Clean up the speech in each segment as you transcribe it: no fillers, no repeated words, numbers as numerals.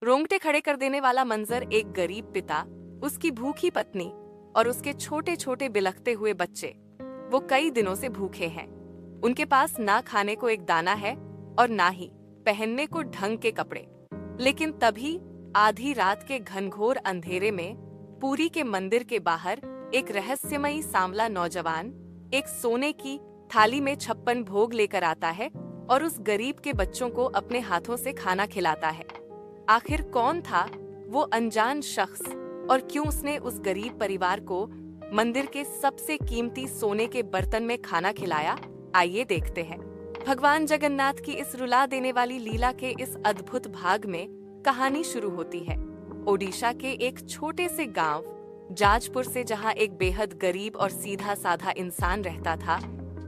रोंगटे खड़े कर देने वाला मंजर एक गरीब पिता, उसकी भूखी पत्नी और उसके छोटे छोटे बिलखते हुए बच्चे। वो कई दिनों से भूखे हैं। उनके पास ना खाने को एक दाना है और ना ही पहनने को ढंग के कपड़े। लेकिन तभी आधी रात के घनघोर अंधेरे में पुरी के मंदिर के बाहर एक रहस्यमयी सांवला नौजवान एक सोने की थाली में 56 भोग लेकर आता है और उस गरीब के बच्चों को अपने हाथों से खाना खिलाता है। आखिर कौन था वो अनजान शख्स और क्यों उसने उस गरीब परिवार को मंदिर के सबसे कीमती सोने के बर्तन में खाना खिलाया? आइए देखते हैं। भगवान जगन्नाथ की इस रुला देने वाली लीला के इस अद्भुत भाग में कहानी शुरू होती है ओडिशा के एक छोटे से गांव जाजपुर से, जहां एक बेहद गरीब और सीधा साधा इंसान रहता था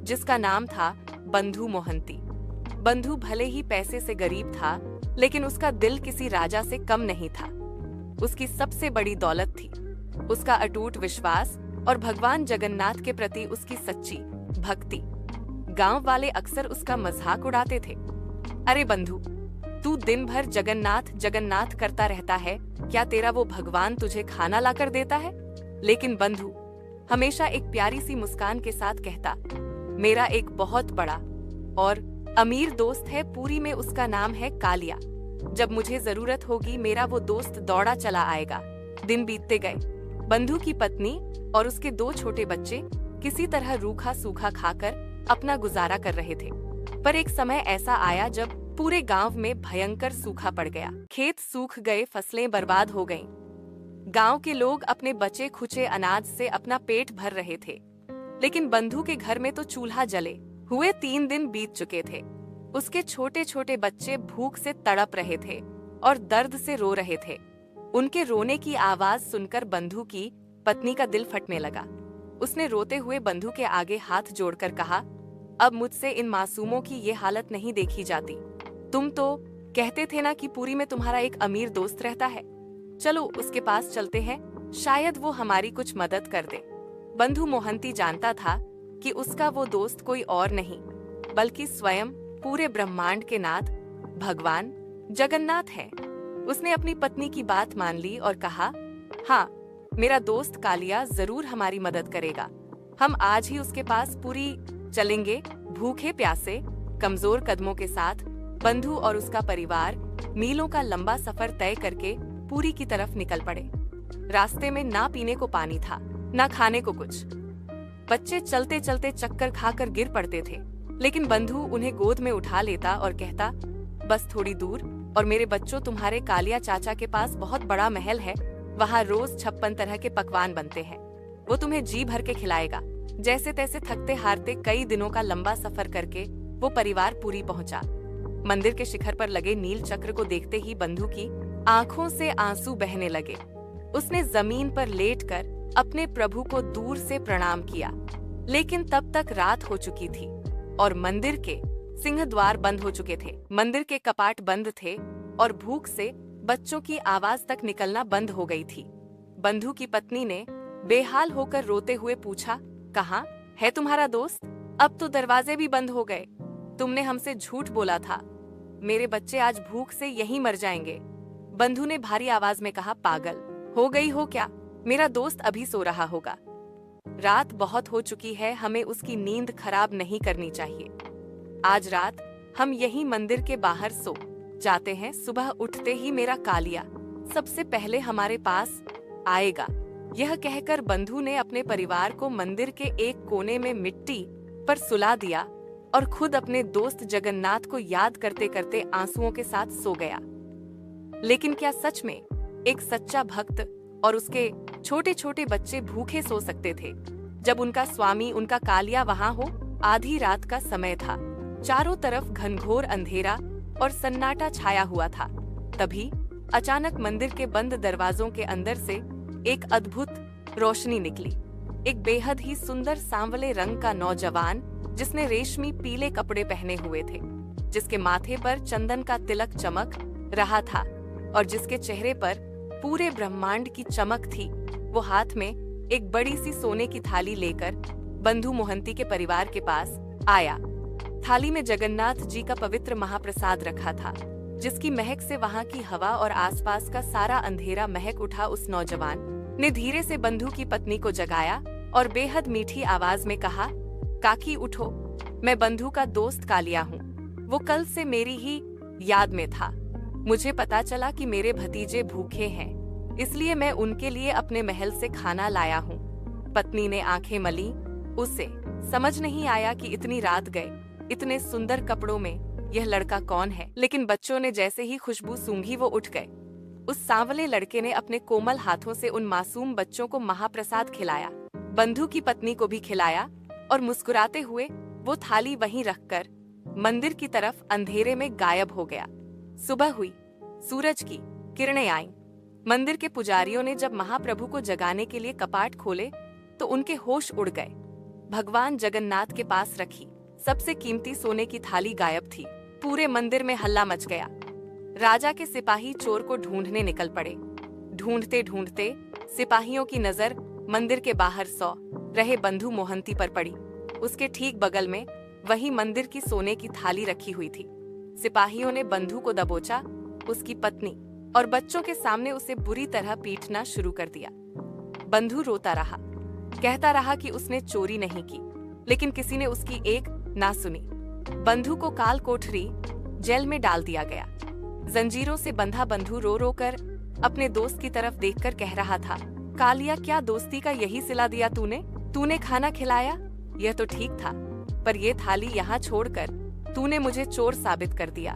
जिसका नाम था बंधु मोहंती। बंधु भले ही पैसे से गरीब था, लेकिन उसका दिल किसी राजा से कम नहीं था। उसकी सबसे बड़ी दौलत थी उसका अटूट विश्वास और भगवान जगन्नाथ के प्रति उसकी सच्ची भक्ति। गांव वाले अक्सर उसका मजाक उड़ाते थे। अरे बंधु, तू दिन भर जगन्नाथ जगन्नाथ करता रहता है, क्या तेरा वो भगवान तुझे खाना लाकर देता है? लेकिन बंधु हमेशा एक प्यारी सी मुस्कान के साथ कहता, मेरा एक बहुत बड़ा और अमीर दोस्त है पुरी में, उसका नाम है कालिया। जब मुझे जरूरत होगी मेरा वो दोस्त दौड़ा चला आएगा। दिन बीतते गए। बंधु की पत्नी और उसके 2 छोटे बच्चे किसी तरह रूखा सूखा खाकर अपना गुजारा कर रहे थे। पर एक समय ऐसा आया जब पूरे गांव में भयंकर सूखा पड़ गया। खेत सूख गए, फसलें बर्बाद हो गईं। गांव के लोग अपने बचे खुचे अनाज से अपना पेट भर रहे थे, लेकिन बंधु के घर में तो चूल्हा जले हुए 3 दिन बीत चुके थे। उसके छोटे छोटे बच्चे भूख से तड़प रहे थे और दर्द से रो रहे थे। उनके रोने की आवाज सुनकर बंधु की पत्नी का दिल फटने लगा। उसने रोते हुए बंधु के आगे हाथ जोड़कर कहा, अब मुझसे इन मासूमों की ये हालत नहीं देखी जाती। तुम तो कहते थे ना कि पुरी में तुम्हारा एक अमीर दोस्त रहता है। चलो उसके पास चलते हैं, शायद वो हमारी कुछ मदद कर दे। बंधु मोहंती जानता था कि उसका वो दोस्त कोई और नहीं बल्कि स्वयं पूरे ब्रह्मांड के नाथ भगवान जगन्नाथ है। उसने अपनी पत्नी की बात मान ली और कहा, हाँ, मेरा दोस्त कालिया जरूर हमारी मदद करेगा। हम आज ही उसके पास पुरी चलेंगे। भूखे प्यासे कमजोर कदमों के साथ बंधु और उसका परिवार मीलों का लंबा सफर तय करके पुरी की तरफ निकल पड़े। रास्ते में ना पीने को पानी था, ना खाने को कुछ। बच्चे चलते चलते चक्कर खाकर गिर पड़ते थे, लेकिन बंधु उन्हें गोद में उठा लेता और कहता, बस थोड़ी दूर और मेरे बच्चों, तुम्हारे कालिया चाचा के पास बहुत बड़ा महल है। वहाँ रोज 56 तरह के पकवान बनते हैं। वो तुम्हें जी भर के खिलाएगा। जैसे तैसे थकते हारते कई दिनों का लंबा सफर करके वो परिवार पुरी पहुंचा। मंदिर के शिखर पर लगे नील चक्र को देखते ही बंधु की आंखों से आंसू बहने लगे। उसने जमीन पर लेटकर अपने प्रभु को दूर से प्रणाम किया। लेकिन तब तक रात हो चुकी थी और मंदिर के सिंह द्वार बंद हो चुके थे। मंदिर के कपाट बंद थे और भूख से बच्चों की आवाज तक निकलना बंद हो गई थी। बंधु की पत्नी ने बेहाल होकर रोते हुए पूछा, कहाँ है तुम्हारा दोस्त? अब तो दरवाजे भी बंद हो गए। तुमने हमसे झूठ बोला था। मेरे बच्चे आज भूख से यहीं मर जाएंगे। बंधु ने भारी आवाज में कहा, पागल हो गई हो क्या? मेरा दोस्त अभी सो रहा होगा। रात बहुत हो चुकी है, हमें उसकी नींद खराब नहीं करनी चाहिए। आज रात हम यहीं मंदिर के बाहर सो जाते हैं। सुबह उठते ही मेरा कालिया सबसे पहले हमारे पास आएगा। यह कहकर बंधु ने अपने परिवार को मंदिर के एक कोने में मिट्टी पर सुला दिया और खुद अपने दोस्त जगन्नाथ को याद करते करते आंसुओं के साथ सो गया। लेकिन क्या सच में एक सच्चा भक्त और उसके छोटे छोटे बच्चे भूखे सो सकते थे जब उनका स्वामी, उनका कालिया वहां हो? आधी रात का समय था। चारों तरफ घनघोर अंधेरा और सन्नाटा छाया हुआ था। तभी अचानक मंदिर के बंद दरवाजों के अंदर से एक अद्भुत रोशनी निकली। एक बेहद ही सुंदर सांवले रंग का नौजवान, जिसने रेशमी पीले कपड़े पहने हुए थे, जिसके माथे पर चंदन का तिलक चमक रहा था और जिसके चेहरे पर पूरे ब्रह्मांड की चमक थी, वो हाथ में एक बड़ी सी सोने की थाली लेकर बंधु मोहंती के परिवार के पास आया। थाली में जगन्नाथ जी का पवित्र महाप्रसाद रखा था। जिसकी महक से वहाँ की हवा और आसपास का सारा अंधेरा महक उठा। उस नौजवान ने धीरे से बंधु की पत्नी को जगाया और बेहद मीठी आवाज में कहा, काकी उठो, मैं बंधु का दोस्त कालिया हूँ। वो कल से मेरी ही याद में था। मुझे पता चला कि मेरे भतीजे भूखे हैं, इसलिए मैं उनके लिए अपने महल से खाना लाया हूँ। पत्नी ने आंखें मली। उसे समझ नहीं आया कि इतनी रात गए, इतने सुंदर कपड़ों में यह लड़का कौन है। लेकिन बच्चों ने जैसे ही खुशबू सूंघी वो उठ गए। उस सांवले लड़के ने अपने कोमल हाथों से उन मासूम बच्चों को महाप्रसाद खिलाया, बंधु की पत्नी को भी खिलाया और मुस्कुराते हुए वो थाली वहीं रखकर मंदिर की तरफ अंधेरे में गायब हो गया। सुबह हुई, सूरज की किरणें आईं। मंदिर के पुजारियों ने जब महाप्रभु को जगाने के लिए कपाट खोले तो उनके होश उड़ गए। भगवान जगन्नाथ के पास रखी सबसे कीमती सोने की थाली गायब थी। पूरे मंदिर में हल्ला मच गया। राजा के सिपाही चोर को ढूंढने निकल पड़े। ढूंढते ढूंढते सिपाहियों की नजर मंदिर के बाहर सो रहे बंधु मोहंती पर पड़ी। उसके ठीक बगल में वही मंदिर की सोने की थाली रखी हुई थी। सिपाहियों ने बंधु को दबोचा, उसकी पत्नी और बच्चों के सामने उसे बुरी तरह पीटना शुरू कर दिया। बंधु रोता रहा, कहता रहा कि उसने चोरी नहीं की, लेकिन किसी ने उसकी एक ना सुनी। बंधु को काल कोठरी जेल में डाल दिया गया। जंजीरों से बंधा बंधु रो रो कर अपने दोस्त की तरफ देखकर कह रहा था, कालिया, क्या दोस्ती का यही सिला दिया तूने खाना खिलाया, यह तो ठीक था, पर यह थाली यहाँ छोड़कर तूने मुझे चोर साबित कर दिया।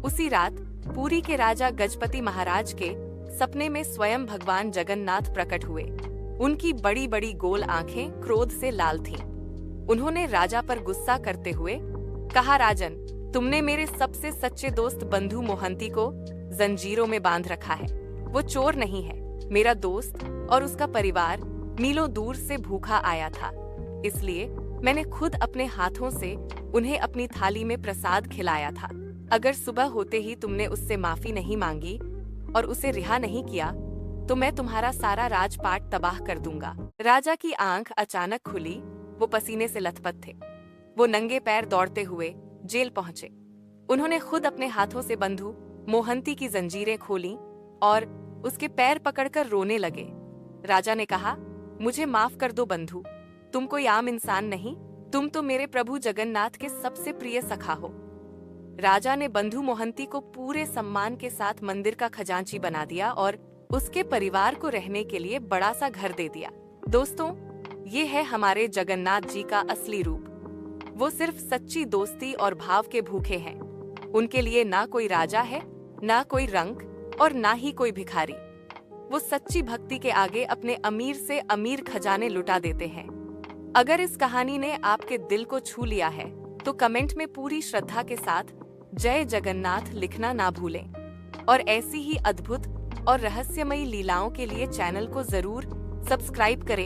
उसी रात पुरी के राजा गजपति महाराज के सपने में स्वयं भगवान जगन्नाथ प्रकट हुए। उनकी बड़ी बड़ी गोल आंखें क्रोध से लाल थीं। उन्होंने राजा पर गुस्सा करते हुए कहा, राजन, तुमने मेरे सबसे सच्चे दोस्त बंधु मोहंती को जंजीरों में बांध रखा है। वो चोर नहीं है, मेरा दोस्त और उसका परिवार मीलों दूर से भूखा आया था, इसलिए मैंने खुद अपने हाथों से उन्हें अपनी थाली में प्रसाद खिलाया था। अगर सुबह होते ही तुमने उससे माफी नहीं मांगी और उसे रिहा नहीं किया तो मैं तुम्हारा सारा राजपाट तबाह कर दूंगा। राजा की आंख अचानक खुली। वो पसीने से लथपथ थे। वो नंगे पैर दौड़ते हुए जेल पहुंचे। उन्होंने खुद अपने हाथों से बंधु मोहंती की जंजीरें खोलीं और उसके पैर पकड़कर रोने लगे। राजा ने कहा, मुझे माफ कर दो बंधु, तुम कोई आम इंसान नहीं, तुम तो मेरे प्रभु जगन्नाथ के सबसे प्रिय सखा हो। राजा ने बंधु मोहंती को पूरे सम्मान के साथ मंदिर का खजांची बना दिया और उसके परिवार को रहने के लिए बड़ा सा घर दे दिया। दोस्तों, ये है हमारे जगन्नाथ जी का असली रूप। वो सिर्फ सच्ची दोस्ती और भाव के भूखे हैं। उनके लिए ना कोई राजा है, ना कोई रंक और ना ही कोई भिखारी। वो सच्ची भक्ति के आगे अपने अमीर से अमीर खजाने लुटा देते हैं। अगर इस कहानी ने आपके दिल को छू लिया है तो कमेंट में पूरी श्रद्धा के साथ जय जगन्नाथ लिखना ना भूलें और ऐसी ही अद्भुत और रहस्यमयी लीलाओं के लिए चैनल को जरूर सब्सक्राइब करें।